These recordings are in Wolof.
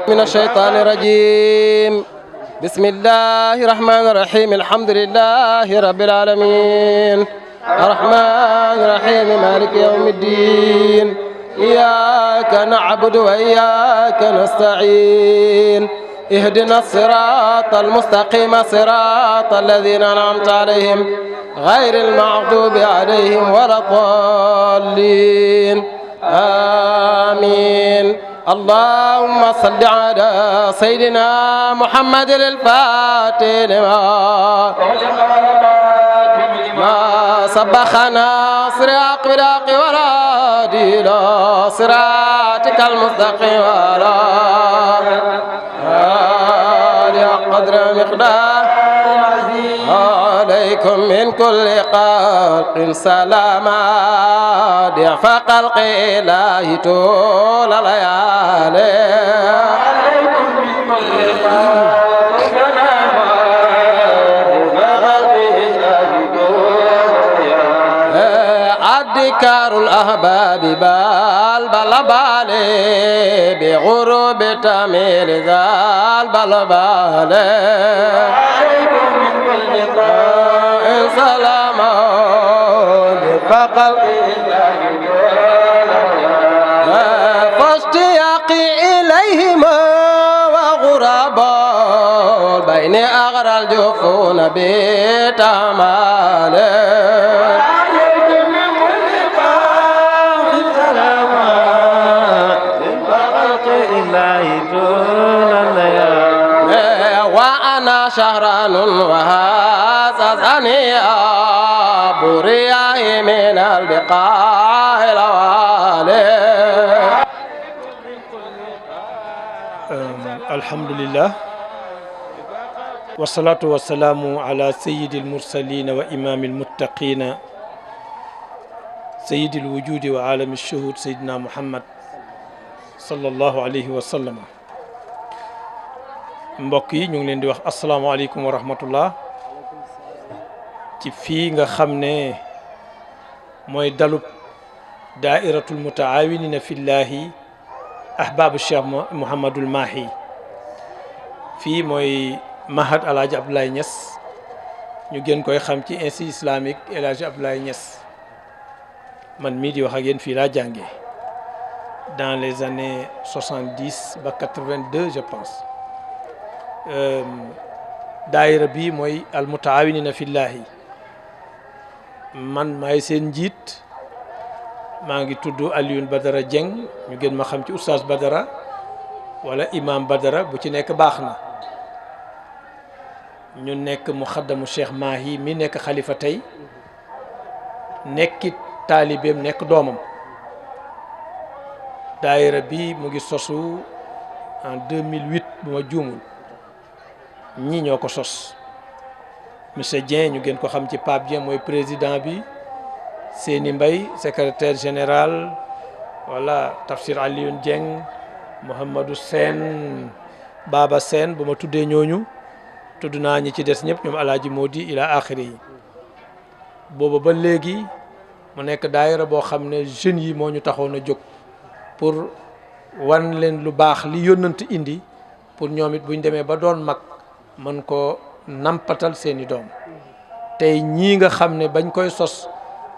من الشيطان الرجيم بسم الله الرحمن الرحيم الحمد لله رب العالمين الرحمن الرحيم مالك يوم الدين إياك نعبد وإياك نستعين اهدنا الصراط المستقيم صراط الذين أنعمت عليهم غير المغضوب عليهم ولا الضالين آمين اللهم صل على سيدنا محمد الفاتح ما سبخنا صراط براق ورادي إلى صراطك المستقيم ولا قدر مقدار عليكم من كل خلق سلاما ضعف خلق الله طول الليالي عليكم من كل خلق سلاما أذكار الأحباب بالبلبالي بغروب تميل ذال بلبالي عليكم من كل طاء سلاما بفقل فاشتياقي إليهما وغرابا بين أغرى الجفون بتمالي وأنا شهران وهذا ثانية برياء من البقاع الوالي. الحمد لله والصلاة والسلام على سيد المرسلين وإمام المتقين سيد الوجود وعالم الشهود سيدنا محمد صلى الله عليه وسلم. mbokk yi ñu ngi leen di wax asalaamaaleykum wa rahmatullah ci fii nga xam ne mooy dalub daairatul mutaawinina fillahi ahbaabu cheikh Mouhamadul Mahi fii mooy mahad alaaji Abdoulaye Niass ñu gën koy xam ci institut islamique El Hadji Abdoulaye Niass man mii di wax ak yéen fii laa jàngee dans les années 70 ba 82 je pense. daayira bi mooy al mutaawinina fillahi man maay seen njiit maa ngi tudd Alioune Badara Dieng ñu gën ma xam ci oustaz Badara wala imam Badara bu ci nekk baax na ñu nekk muxaddamu Cheikh Mahi mi nekk xalifa tey nekkit taalibeem nekk doomam daayira bi mu ngi sosu en 2008 bu ma juumul ñii ñoo ko sos monsieur Dieng ñu gën ko xam ci Pape Dieng mooy président bi Séni Mbaye secrétaire général voilà Tafsir Alioune Dieng Mouhamadou Sène Baba Sène bu ma tuddee ñooñu tudd naa ñi ci des ñëpp ñoom alaaji Modi ila axiri yi booba ba léegi mu nekk daayira boo xam ne jeunes yi moo ñu taxoon a jóg pour wan leen lu baax li yónnant indi pour ñoom it buñ demee ba doon mag mën ko nampatal seeni doom tey ñii nga xam ne bañ koy sos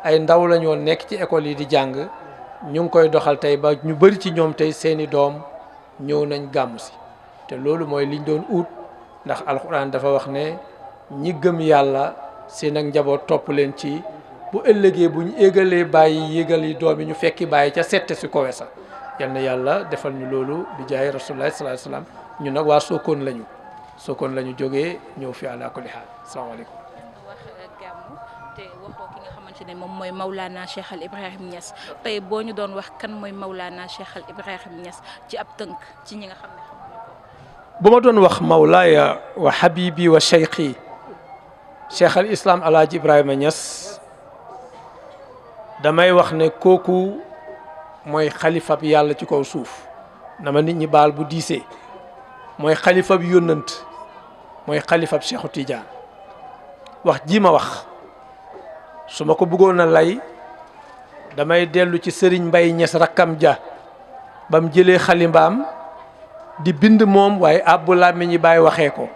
ay ndaw la ñoo nekk ci école yi di jàng ñu ngi koy doxal tey ba ñu bëri ci ñoom tey seeni doom ñëw nañ gàmm si te loolu mooy liñ doon ut ndax alxuraan dafa wax ne ñi gëm yàlla seen ak njaboot topp leen ci bu ëllëgee bu ñu égalee bàyyi yégal yi doom yi ñu fekki bàyyi ca sette si kowe sa yal na yàlla defal ñu loolu bi jaay rasulullah sallallahu alayhi wasallam ñu nag waa Sokone lañu Sokone la ñu jógee ñëw fi àla kulli haal asalaamaaleykum. wax gàmmu te waxoo ki nga xamante ne moom mooy Maulana Cheikh Al Ibrahim Niass tey boo ñu doon wax kan mooy Maulana Cheikh Al Ibrahim Niass ci ab tënk ci ñi nga xam ne xamuñu ko. bu ma doon wax Mawlaaya wa Habibi wa Cheikhi Cheikh al Islam El Hadji Ibrahima Niass damay wax ne kooku mooy xalifab yàlla ci kaw suuf dama nit ñi baal bu diisee mooy xalifab yónnant mooy xalifab Cheikhu Tidiane wax ji ma wax su ma ko bëggoon a lay damay dellu ci Serigne Mbaye Niass rakkam ja bam jëlee xalimbaam di bind moom waaye abbu làmmiñ ñi bàyyi waxee ko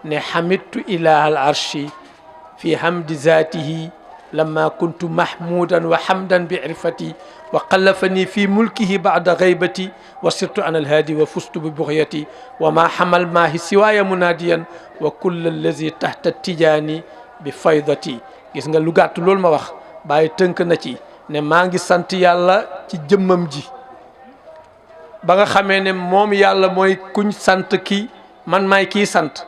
ne hamidtu ilaha al arshi fi hamdi zatihi lamma kuntu mahmudan wa hamdan bi irfati wa qallafani fi mulkihi ba'da ghaybati wa sirtu ana alhadi wa fustu bi bughyati wa ma hamal maahi siwaaya munadiyan wa kull allazi tahta tijaani bi faydati. gis nga lu gàtt loolu ma wax bàyyi tënk na ci ne maa ngi sant yàlla ci jëmmam ji ba nga xamee ne moom yàlla mooy kuñ sant ki man maay kii sant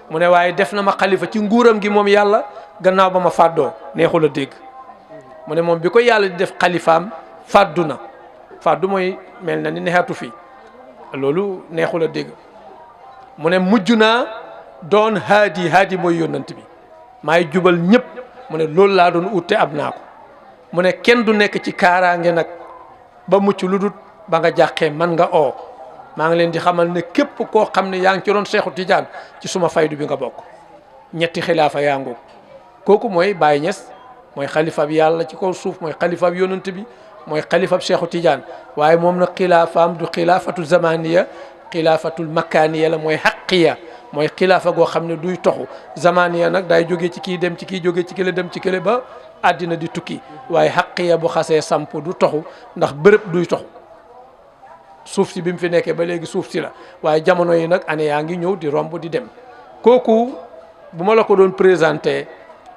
mu ne waaye def na ma xalifa ci nguuram gi moom yàlla gannaaw ba ma fàddoo neexul a dégg mu ne moom bi ko yàlla di def xalifaam fàddu na fàddu mooy mel na ni neexatu fi loolu neexul a dégg mu ne mujj naa doon haadi mooy yónnant bi maay jubal ñëpp mu ne loolu laa doon utte ab naa ko mu ne kenn du nekk ci kaaraange nag ba mucc lu dul ba nga jàqee man nga oo maa ngi leen di xamal ne képp koo xam ne yaa ngi ci doon Seexu Tijaan ci suma faydu bi nga bokk ñetti xilaafa yaa ngoog kooku mooy Baye Niass mooy xalifa bi yàlla ci kaw suuf mooy xalifa bi yonent bi mooy xalifa bi Seexu Tijaan waaye moom nag xilaafaam du xilaafatu zamaniya xilaafatul makaniya la mooy xaqiya mooy xilaafa goo xam ne duy toxu zamaniya nag day jógee ci kii dem ci kii jógee ci kële dem ci kële ba àddina di tukki waaye xaqiya bu xasee samp du toxu ndax bërëb duy toxu suuf si bi mu fi nekkee ba léegi suuf si la waaye jamono yi nag année yaa ngi ñëw di romb di dem kooku bu ma la ko doon présenté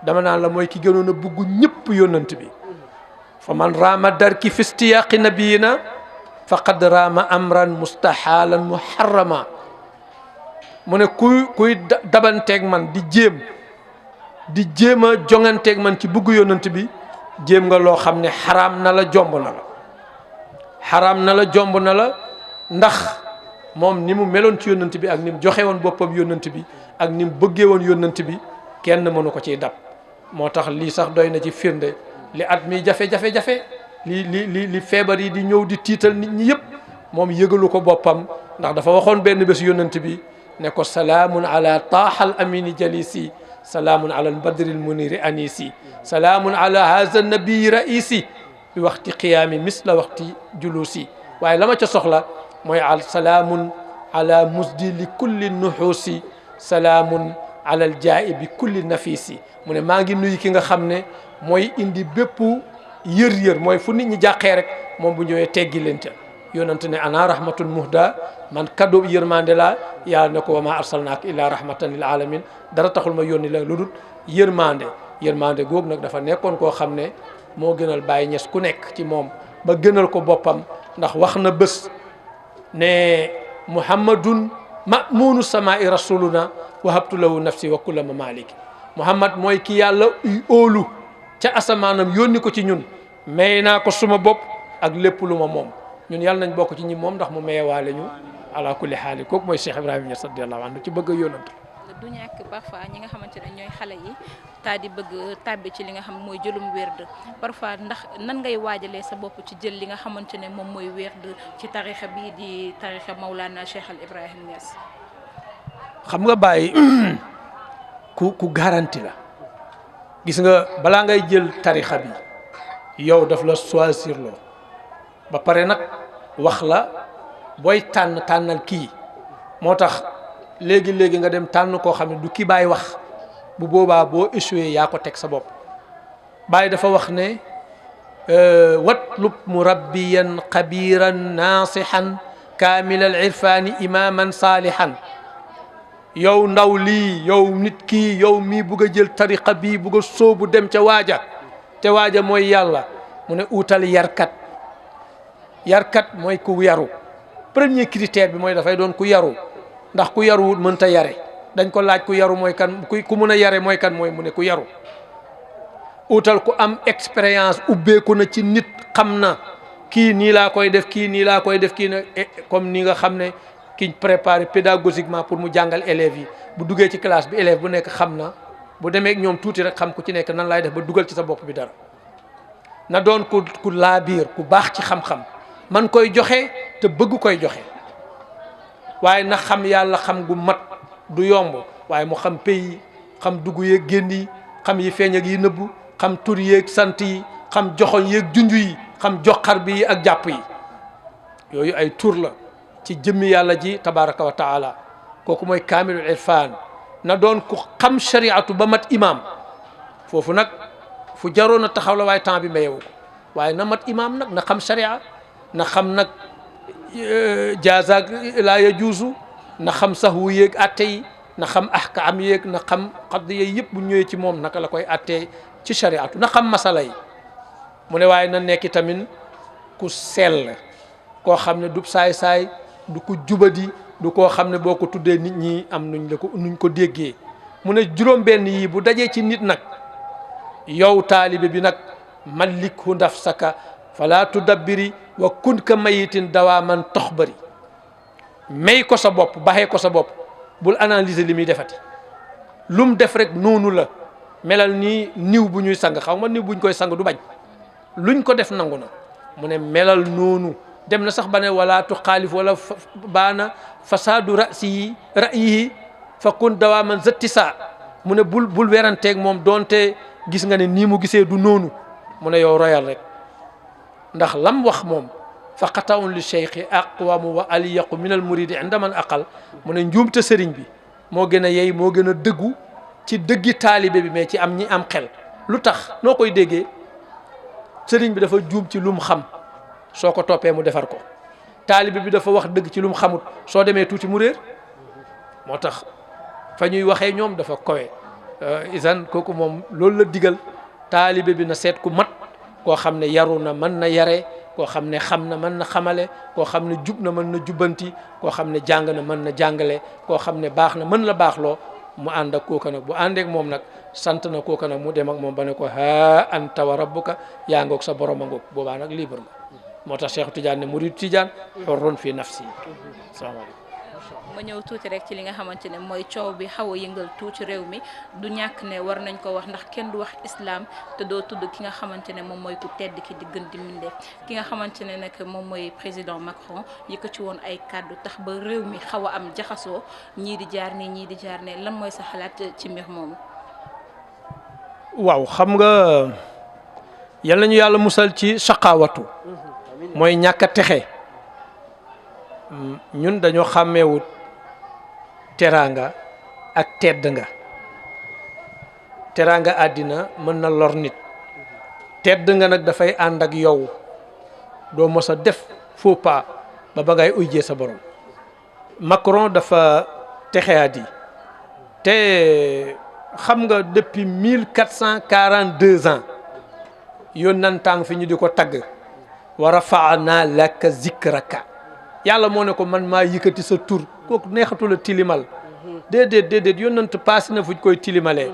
dama naan la mooy ki gënoon a bugg ñëpp yónnant bi fa man raama darki fi istiyaqi nabiyina faqad raama amran mustahalan muharrama mu ne kuy dabanteeg man di jéem a jonganteeg man ci bugg yónnant bi jéem nga loo xam ne xaraam na la jomb na la xaraam na la jomb na la ndax moom ni mu meloon ci yónnant bi ak ni mu joxe woon boppam yónnant bi ak ni mu bëggee woon yónnant bi kenn mënu ko ciy dab moo tax lii sax doy na ci firnde li at mi jafe-jafe li feebar yi di ñëw di tiital nit ñi yëpp moom yëgalu ko boppam ndax dafa waxoon benn bés yónnant bi ne ko salaamun ala taaxal amini jalisi salaamun ala albadril muniri anisi salaamun ala haza nabii raisi bi waxti qiyaami misla waxti julusi waaye la ma ca soxla mooy salaamun ala musdi li kulli nuxuusi salaamun ala aljaa'i bi kulli nafisi mu ne maa ngi nuyu ki nga xam ne mooy indi bépp yër mooy fu nit ñi jàqee rek moom bu ñëwee teggi leen ca yonante ne ana rahmatun muhda man kaddu yërmande la yàlla ne ko wa ma arsalnaaka illa rahmatan lil alamin dara taxul ma yónni la lu dul yërmande googu nag dafa nekkoon koo xam ne moo gënal Baye Niass ku nekk ci moom ba gënal ko boppam ndax wax na bés ne muhammadun ma'munu samaa'i rasuluna wahabtu lahu nafsi wa kulla mamaliki muhammad mooy ki yàlla óolu ca asamaanam yónni ko ci ñun may naa ko suma bopp ak lépp lu ma moom ñun yàlla nañ bokk ci ñi moom ndax mu mayewaale ñu ala kulli xaali kooku mooy Cheikh Ibrahima Niass radiyallahu anhu ci bëgg a yónnante du ñàkk parfois ñi nga xamante ne ñooy xale yi taa di bëgg tàbbi ci li nga xam mooy jëlum werd parfois ndax nan ngay waajalee sa bopp ci jël li nga xamante ne moom mooy werd ci tarixa bii di tarixa Maulana Cheikh Al Ibrahim Niass. xam nga Baye ku garanti la gis nga balaa ngay jël tarixa bi yow daf la choisir loo ba pare nag wax la booy tànnal kii moo tax léegi nga dem tànn koo xam ne du ki Baye wax bu boobaa boo échoué yaa ko teg sa bopp Baye dafa wax ne watlub murabbiyan xabiran naasihan kaamilal irfaani imaman saalihan yow ndaw lii yow nit kii yow mii bugg a jël tariqa bii bugg a sóobu dem ca waaja te waaja mooy yàlla mu ne uutal yarkat mooy ku yaru premier critère bi mooy dafay doon ku yaru ndax ku yaruwut mënta yare dañ ko laaj ku yaru mooy kan ku mun a yare mooy kan mooy mu ne ku yaru uutal ku am expérience ubbeeku na ci nit xam na kii nii laa koy def kii nii laa koy def kii na comme ni nga xam ne kiñ préparé pédagogiquement pour mu jàngal élèves yi bu duggee ci classe bi élève bu nekk xam na bu demee ak ñoom tuuti rek xam ku ci nekk nan laay def ba dugal ci sa bopp bi dara na doon ku laabiir ku baax ci xam-xam man koy joxe te bëgg koy joxe waaye na xam yàlla xam gu mat du yomb waaye mu xam pays xam dugg yeeg génn yi xam yi feeñ ak yi nëbbu xam tur yeeg sant yi xam joxoñ yeeg junju yi xam joxar bi ak jàpp yi yooyu ay tur la ci jëmmi yàlla ji tabaraka wa taala kooku mooy kaamilul irfan na doon ku xam shariatu ba mat imam foofu nag fu jaroon a taxaw la waaye temps bi mayewu ko waaye na mat imam nag na xam sharia na xam nag jaazaak laa yajuuzu na xam sax wu yéeg atte yi na xam ahkaam yéeg na xam xaddiya yëpp bu ñëwee ci moom naka la koy attee ci shariatu na xam masala yi mu ne waaye na nekki tamit ku sell koo xam ne du saay-saay du ko jubadi du koo xam ne boo ko tuddee nit ñi am nuñ ko déggee mu ne juróom-benn yii bu dajee ci nit nag yow taalibe bi nag malikhu nafsaka fala tudabbiri wa kun ka mayitin dawaa man tox bari may ko sa bopp baxee ko sa bopp bul analyser li muy defati lum def rek noonu la melal nii niw bu ñuy sang xaw ma niw buñ koy sang du bañ luñ ko def nangu na mu ne melal noonu dem na sax ba ne wala tu xaalif wala baana fasaadu ra'yihi fa kun dawaa man zëtti saa mu ne bul weranteeg moom doonte gis nga ne nii mu gisee du noonu mu ne yow royal rek ndax lam wax moom fa xataun li cheikhi aqwamu wa aliyaqu min al muridi inda man aqal mu ne njuumte sëriñ bi moo gën a yey moo gën a dëggu ci dëggi taalibe bi mais ci am ñi am xel lu tax noo koy déggee sëriñ bi dafa juum ci lum xam soo ko toppee mu defar ko taalibe bi dafa wax dëgg ci lum xamut soo demee tuuti mu réer moo tax fa ñuy waxee ñoom dafa kowe isan kooku moom loolu la digal taalibe bi na seet ku mat koo xam ne yaru na mën na yare koo xam ne xam na mën na xamale koo xam ne jub na mën na jubbanti koo xam ne jàng na mën na jàngale koo xam ne baax na mën la baaxloo mu ànd ak kooka nag bu àndeek moom nag sant na kooka nag mu dem ak moom ba ne ko ha anta wa rabbuka yaa ngoog sa borom a ngoog boobaa nag libre nga moo tax Cheikh Tidiane ne murid Tidiane xorron fi nafsi salaamaaleykum ma ñëw tuuti rek ci li nga xamante ne mooy coow bi xaw a yëngal tuuti réew mi du ñàkk ne war nañ ko wax ndax kenn du wax islam te doo tudd ki nga xamante ne moom mooy ku tedd ki di gën di mindeef ki nga xamante ne nag moom mooy président Macron yëkkati woon ay kàddu tax ba réew mi xaw a am jaxasoo ñii di jaar nii ñii di jaar ne lan mooy sa xalaat ci mbir moomu. waaw xam nga yal nañu yàlla musal ci saqaawatu mooy ñàkk a texe ñun dañoo xàmmeewut teraanga ak tedd nga teraanga àddina mën na lor nit tedd nga nag dafay ànd ak yow doo mos a def faux pas ba ngay ujjee sa borom Macron dafa texeat yi te xam nga depuis 1442 ans yónnantaan fi ñu di ko tagg wa rafaana laka zikraka yàlla moo ne ko man maa yëkkati sa tur kooku neexatu la tilimal déedéet yónnant paase na fuñ koy tilimalee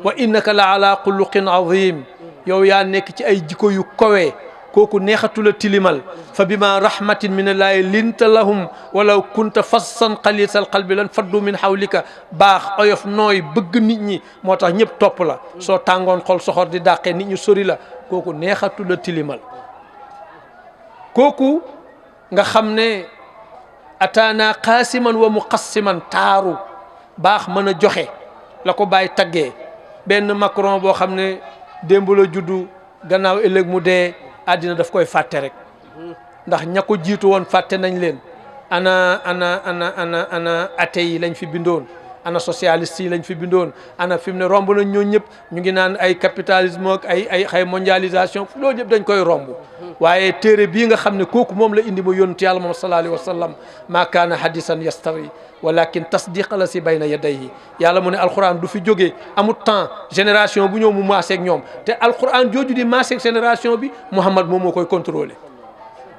wa innaka la ala xuluqin azim yow yaa nekk ci ay jikko yu kowee kooku neexatu la tilimal fa bima rahmatin min allahi linta lahum walaw kunta fassan xalisal qalbi lan faddu min hawlika baax oyof nooy bëgg nit ñi moo tax ñëpp topp la soo tàngoon xol soxor di dàqee nit ñu sori la kooku neexatu la tilimal kooku nga xam ne ataana qaasiman wa muqassiman taaru baax mën a joxe la ko bàyyi taggee benn Macron boo xam ne démb la juddu gannaaw ëllëg mu dee àddina daf koy fàtte rek ndax ña ko jiitu woon fàtte nañ leen ana athée yi lañ fi bindoon ana socialiste yi lañ fi bindoon ana fi mu ne romb nañ ñoo ñëpp ñu ngi naan ay capitalisme ak ay mondialisation loolu yëpp dañ koy romb waaye téere bii nga xam ne kooku moom la indi ma yonent yàlla moom sallallahu alayhi wa sallam maa kaana hadisan yastari walakin tasdiq la si bayna yadayhi yàlla mu ne alquran du fi jógee amul temps génération bu ñëw mu maaseeg ñoom te alquran jooju di maaseeg génération bi Muhammad moom moo koy contrôlé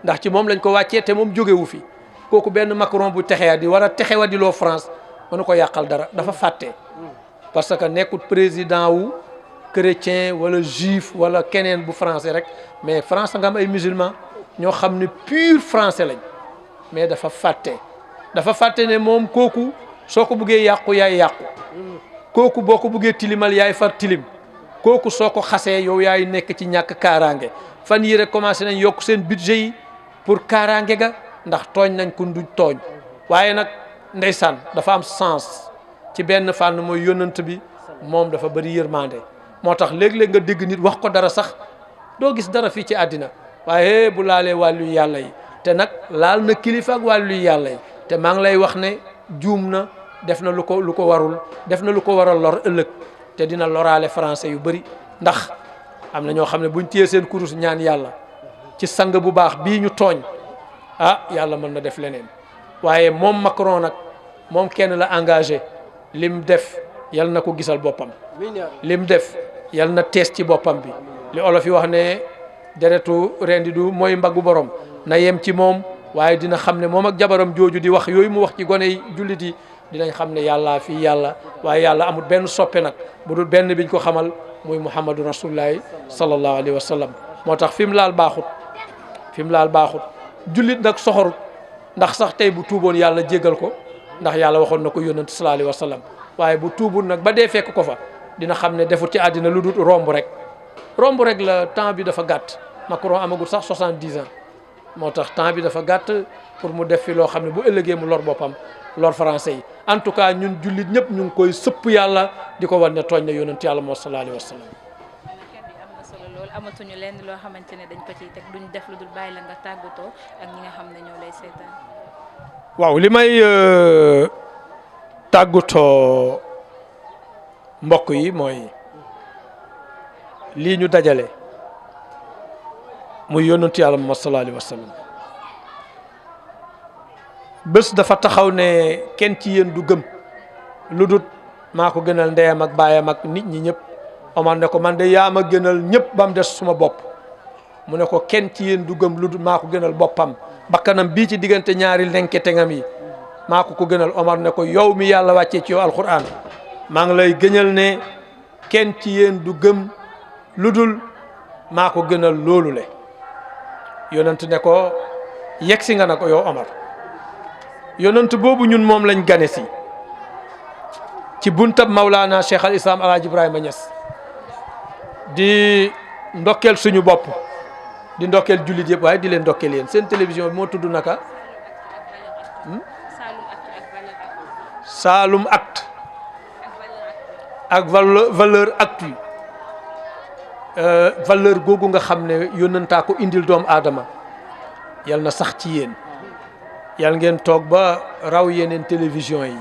ndax ci moom lañ ko wàccee te moom jógewu fi kooku benn Macron bu texewa di war a texewa di loo France mënu ko yàqal dara dafa fàtte parce que nekkul président wu chrétien wala juif wala keneen bu français rek mais France nga am ay musulman ñoo xam ne pur français lañ mais dafa fàtte ne moom kooku soo ko buggee yàqu yaay yàqu kooku boo ko buggee tilimal yaay far tilim kooku soo ko xasee yow yaay nekk ci ñàkk kaaraange fan yii rek commencé nañ yokk seen budget yi pour kaaraange ga ndax tooñ nañ ku du tooñ waaye nag ndeysaan dafa am sens ci benn fànn mooy yónnant bi moom dafa bëri yërmande moo tax léeg-léeg nga dégg nit wax ko dara sax doo gis dara fii ci àddina waaye bu laalee wàllu yàlla yi te nag laal na kilifa ak wàllu yàlla yi te maa ngi lay wax ne juum na def na lu ko warul def na lu ko war a lor ëllëg te dina loraale français yu bëri ndax am na ñoo xam ne buñ téyee seen kurus ñaan yàlla ci sang bu baax bii ñu tooñ yàlla mën na def leneen waaye moom Macron nag moom kenn la engagé lim def yal na ko gisal boppam lim def yal na tees ci boppam bi li olof yi wax ne deretu rendi du mooy mbaggu borom na yem ci moom waaye dina xam ne moom ak jabaram jooju di wax yooyu mu wax ci gone yi jullit yi dinañ xam ne yàlla fii yàlla waaye yàlla amul benn soppe nag bu dul benn biñ ko xamal muy muhammadu rasulullahi sallallahu alayhi wa sallam moo tax fi mu laal baaxut jullit nag soxorut ndax sax tey bu tuuboon yàlla jéggal ko ndax yàlla waxoon na ko yónnent sallallahu alayhi wa sallam waaye bu tuubul nag ba dee fekk ko fa dina xam ne defut ci àddina lu dul romb rek la temps bi dafa gàtt Macron amagul sax 70 ans moo tax temps bi dafa gàtt pour mu def fi loo xam ne bu ëllëgee mu lor boppam lor français yi en tout cas ñun jullit ñëpp ñu ngi koy sëpp yàlla di ko wan ne tooñ na yónnent yàlla moo sallallahu alayhi wa sallam. amatuñu lenn loo xamante ne dañ ko ciy teg duñ def lu dul bàyyi la nga tàggatoo ak ñi nga xam ne ñoo lay seetaan. waaw li may tàggatoo mbokk yi mooy lii ñu dajale muy yónnentu yàlla Muhammad sallallahu alayhi wa sallam bés dafa taxaw ne kenn ci yéen du gëm lu dul maa ko gënal ndeyam ak baayam ak nit ñi ñëpp. Omar ne ko man de yaa ma gënal ñëpp ba mu des suma bopp mu ne ko kenn ci yéen du gëm lu dul maa ko gënal boppam bakkanam bii ci diggante ñaari lenketengam yi maa ko gënal. Omar ne ko yow mi yàlla wàccee ci yow alquran maa ngi lay gëñal ne kenn ci yéen du gëm lu dul maa ko gënal loolu le yonent ne ko yegg si nga ne ko yow Omar yonent boobu ñun moom lañ gane si ci buntab Mawlana Cheikh al Islam Alhaji Ibrahima Niass di ndokkeel suñu bopp di ndokkeel jullit yëpp waaye di leen ndokkeel yéen seen télévision bi moo tudd naka Saloum Actu ak valeur actu valeur googu nga xam ne yónnantaa ko indil doomu aadama yal na sax ci yéen yal ngeen toog ba raw yeneen télévision yi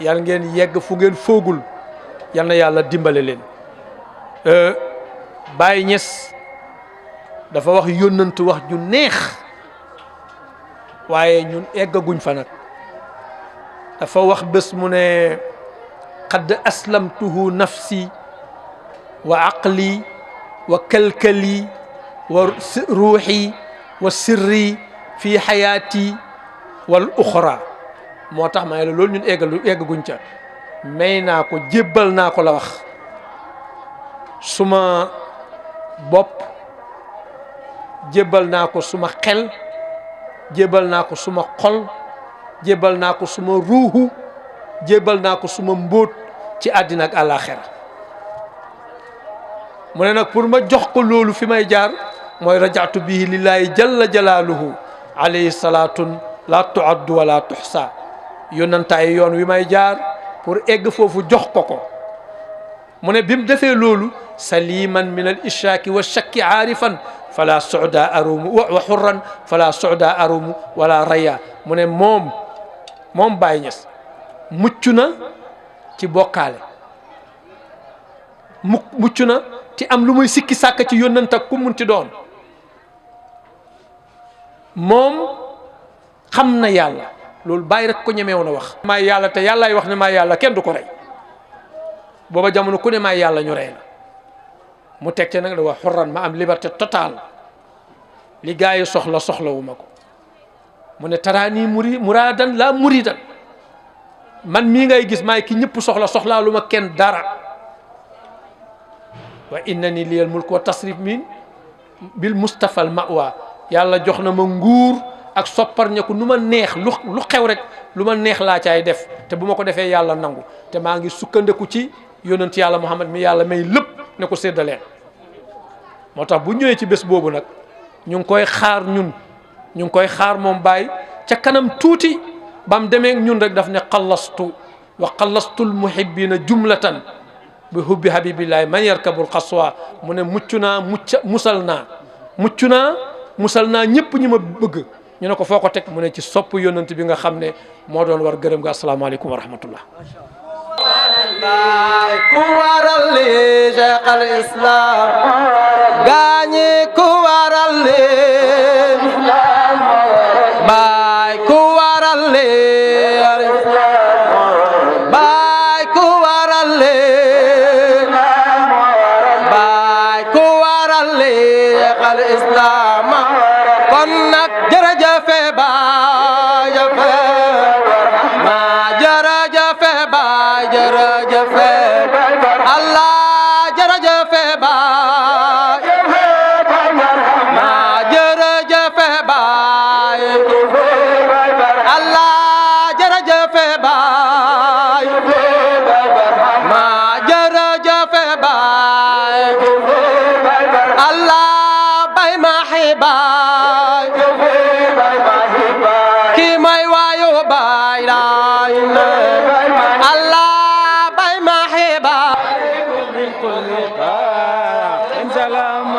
yal ngeen yegg fu ngeen foogul yal na yàlla dimbale leen. Baye Niass dafa wax yónnantu wax ju neex waaye ñun eggaguñ fa nag dafa wax bés mu ne qad aslamtuhu nafsi wa aqli wa kalkali wa ruuxi wa sirri fi xayaati wal uxra moo tax ma ne la loolu ñun eggaguñ ca may naa ko jébbal naa ko la wax suma bopp jébbal naa ko suma xel jébbal naa ko suma xol jébbal naa ko suma ruuxu jébbal naa ko suma mbóot ci àddina ak àllaaxira mu ne nag pour ma jox ko loolu fi may jaar mooy rajaatu bihi lillahi jalla jalaaluhu alayhi salaatun la tuaddu wala tuxsa yónnantaay yoon wi may jaar pour egg foofu jox ko mu ne bi mu defee loolu saliman min al ishaaki wa shakki aarifan fala soda arumu wa xurran fala soda arumu wala raya mu ne moom Baye Niass mucc na ci bokkaale mucc na ci am lu muy sikki sàkk ci yónnant ak ku munti doon moom xam na yàlla loolu Baye rek ko ñemeewoon a wax maay yàlla te yàllaay wax ne maay yàlla kenn du ko rey booba jamono ku ne maay yàlla ñu rey la mu teg ca nag da wax xurran ma am liberté totale li gaa yi soxlawu ma ko mu ne taraani muraadan la muridan man mii ngay gis maay ki ñëpp soxlaa lu ma kenn dara wa innani liyal mulk wa tasrif min bil mustafa al mawa yàlla jox na ma nguur ak soppar ñeku nu ma neex lu xew rek lu ma neex laa caay def te bu ma ko defee yàlla nangu te maa ngi sukkandeku ci yonent yàlla Muhammad mi yàlla may lépp ne ko séddaleen moo tax bu ñëwee ci bés boobu nag ñu ngi koy xaar ñu ngi koy xaar moom Baye ca kanam tuuti bam demee ñun rek daf ne xallastu wa xallastul muhibbina jumlatan bi hubbi habibillahi man yarkabul xaswa mu ne mucc naa musal naa ñëpp ñi ma bëgg ñu ne ko foo ko teg mu ne ci sopp yonent bi nga xam ne moo doon war gërëm nga asalaamaaleykum wa rahmatullah ku waral li Cheikh al Islam gaañi ku waral li baay ku waral li baay ku waral li baay ku waral li Cheikh al Islam kon nag jërëjëf baay ma jërëjëf baay jërëjëf Allah jërëjëf baay ma jërëjëf baay Allah jërëjëf baay ma jërëjëf baay Allah bay ma xibaay ki may waayu baay laay Allah bay ma xibaay سلام